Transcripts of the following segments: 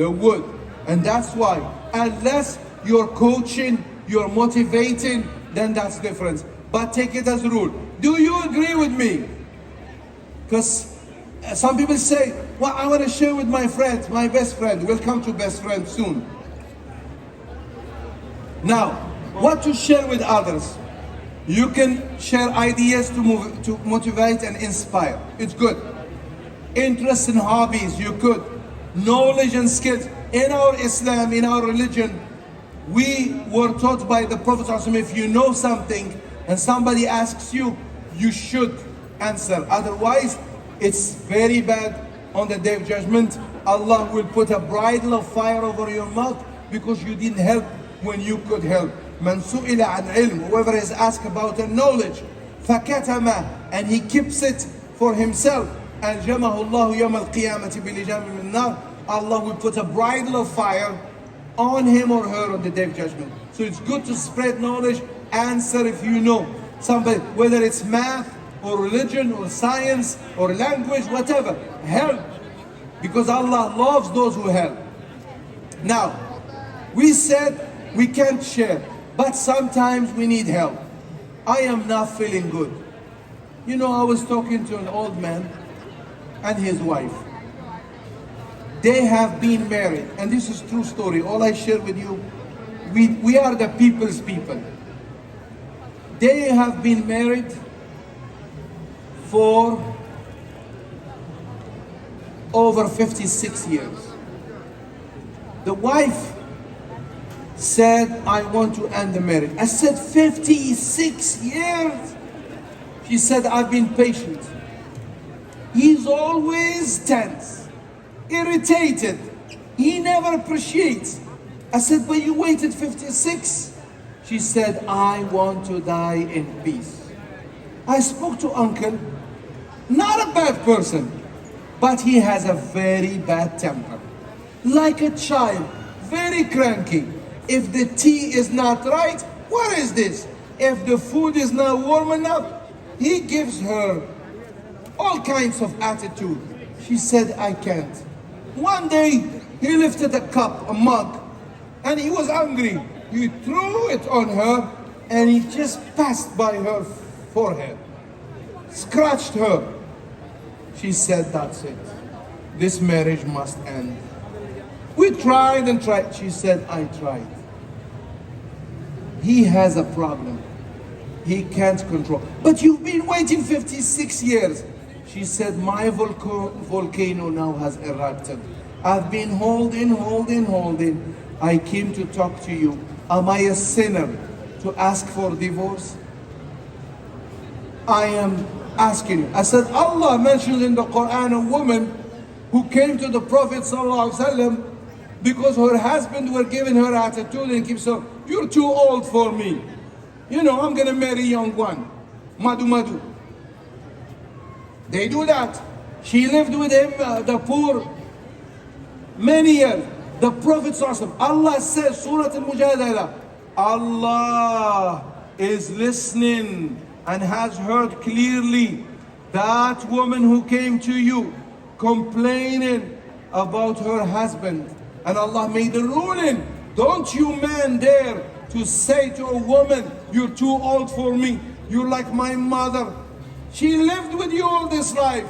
They would. And that's why, unless you're coaching, you're motivating, then that's different. But take it as a rule. Do you agree with me? Because some people say, well, I want to share with my friend, my best friend. We'll come to best friend soon. Now, what to share with others? You can share ideas to motivate and inspire. It's good. Interests and hobbies, you could. Knowledge and skills. In our Islam, in our religion, we were taught by the Prophet ﷺ, if you know something and somebody asks you, you should answer. Otherwise, it's very bad on the day of judgment. Allah will put a bridle of fire over your mouth because you didn't help when you could help. Man su'ila an ilm, whoever is asked about a knowledge, fakatama, and he keeps it for himself, aljamahu Allahu yawm al-qiyamati bilijami min nar, Allah will put a bridle of fire on him or her on the day of judgment. So it's good to spread knowledge, answer if you know somebody, whether it's math or religion or science or language, whatever, help, because Allah loves those who help. Now, we said we can't share, but sometimes we need help. I am not feeling good. You know, I was talking to an old man and his wife. They have been married, and this is true story. All I share with you, we are the people's people. They have been married for over 56 years. The wife said, I want to end the marriage. I said, 56 years? She said, I've been patient. He's always tense, irritated. He never appreciates. I said, but you waited 56? She said, I want to die in peace. I spoke to uncle, not a bad person, but he has a very bad temper. Like a child, very cranky. If the tea is not right, what is this? If the food is not warm enough, he gives her all kinds of attitude. She said, I can't. One day, he lifted a cup, a mug, and he was angry. He threw it on her, and he just passed by her forehead, scratched her. She said, that's it. This marriage must end. We tried and tried. She said, I tried. He has a problem. He can't control. But you've been waiting 56 years. She said, my volcano now has erupted. I've been holding. I came to talk to you. Am I a sinner to ask for divorce? I am asking you. I said, Allah mentioned in the Quran a woman who came to the Prophet ﷺ because her husband were giving her attitude and keeps her, you're too old for me. You know, I'm gonna marry a young one. Madu. They do that. She lived with him, the poor, many years. The Prophet ﷺ, Allah says, Surah Al-Mujadala, Allah is listening and has heard clearly that woman who came to you complaining about her husband. And Allah made a ruling. Don't you men dare to say to a woman, you're too old for me. You're like my mother. She lived with you all this life.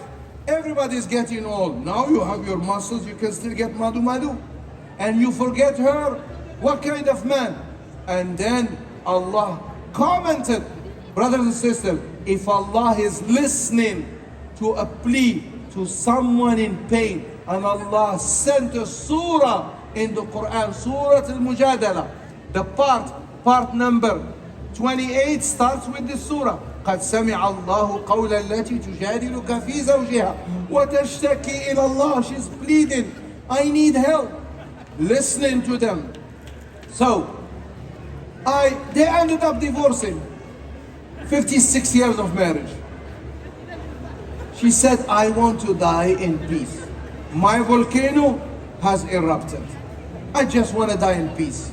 Everybody's getting old. Now you have your muscles, you can still get madu. And you forget her. What kind of man? And then Allah commented, brothers and sisters, if Allah is listening to a plea to someone in pain, and Allah sent a surah in the Quran, Surah Al-Mujadala, the part number 28 starts with this surah. قد سمع الله قول التي تجادلك في زوجها وتشتكي إلى الله. She's pleading, I need help. Listening to them. So, they ended up divorcing. 56 years of marriage. She said, I want to die in peace. My volcano has erupted. I just want to die in peace.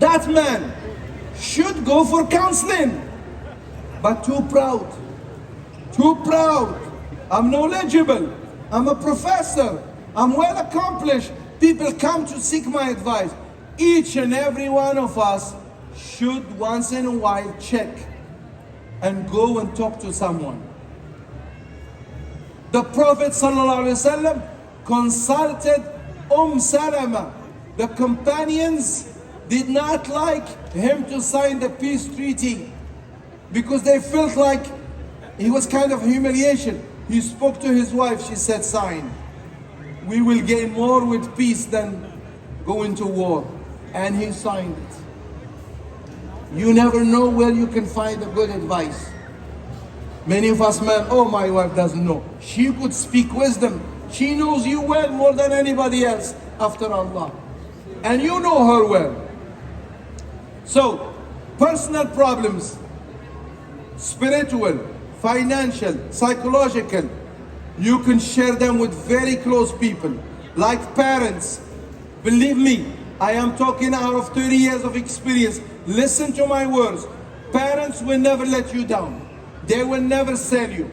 That man should go for counseling, but too proud. I'm knowledgeable. I'm a professor. I'm well accomplished. People come to seek my advice. Each and every one of us should once in a while check and go and talk to someone. The Prophet ﷺ consulted Salama. The companions did not like him to sign the peace treaty because they felt like it was kind of humiliation. He spoke to his wife, she said, sign. We will gain more with peace than going to war. And he signed it. You never know where you can find a good advice. Many of us men, oh, my wife doesn't know. She could speak wisdom. She knows you well more than anybody else after Allah. And you know her well. So, personal problems, spiritual, financial, psychological, you can share them with very close people, like parents. Believe me, I am talking out of 30 years of experience. Listen to my words. Parents will never let you down. They will never sell you.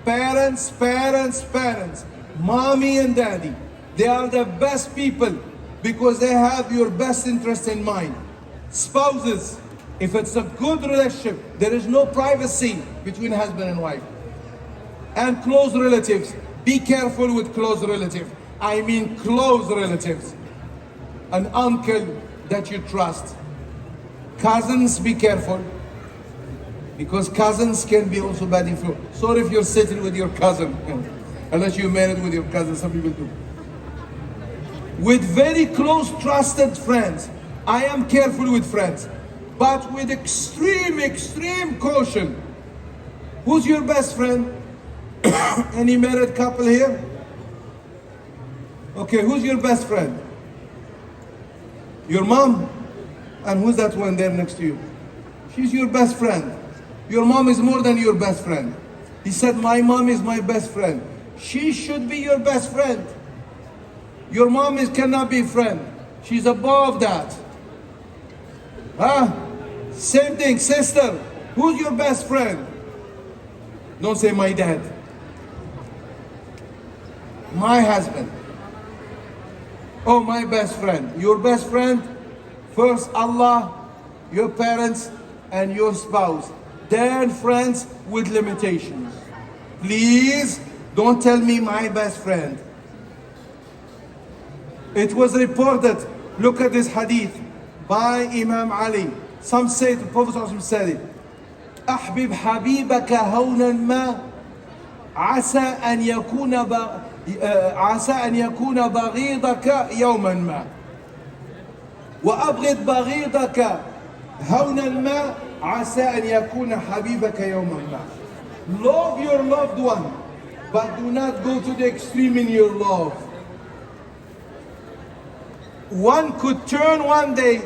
Parents, parents, parents, mommy and daddy, they are the best people because they have your best interest in mind. Spouses, if it's a good relationship, there is no privacy between husband and wife. And close relatives, be careful with close relatives. I mean close relatives. An uncle that you trust. Cousins, be careful. Because cousins can be also bad influence. Sorry if you're sitting with your cousin, unless you're married with your cousin, some people do. With very close trusted friends, I am careful with friends, but with extreme caution. Who's your best friend? Any married couple here? Okay, who's your best friend? Your mom? And who's that one there next to you? She's your best friend. Your mom is more than your best friend. He said, my mom is my best friend. She should be your best friend. Your mom cannot be a friend. She's above that. Huh? Same thing, sister. Who's your best friend? Don't say my dad. My husband. Oh, my best friend. Your best friend? First Allah, your parents, and your spouse. Then friends with limitations. Please don't tell me my best friend. It was reported, look at this hadith by Imam Ali. Some say the Prophet said it. أحبب حبيبك هونا ما عسى أن يكون بغيضك يوما ما وأبغض بغيضك هونا ما عسى أن يكون حبيبك يوما ما. Love your loved one, but do not go to the extreme in your love. One could turn one day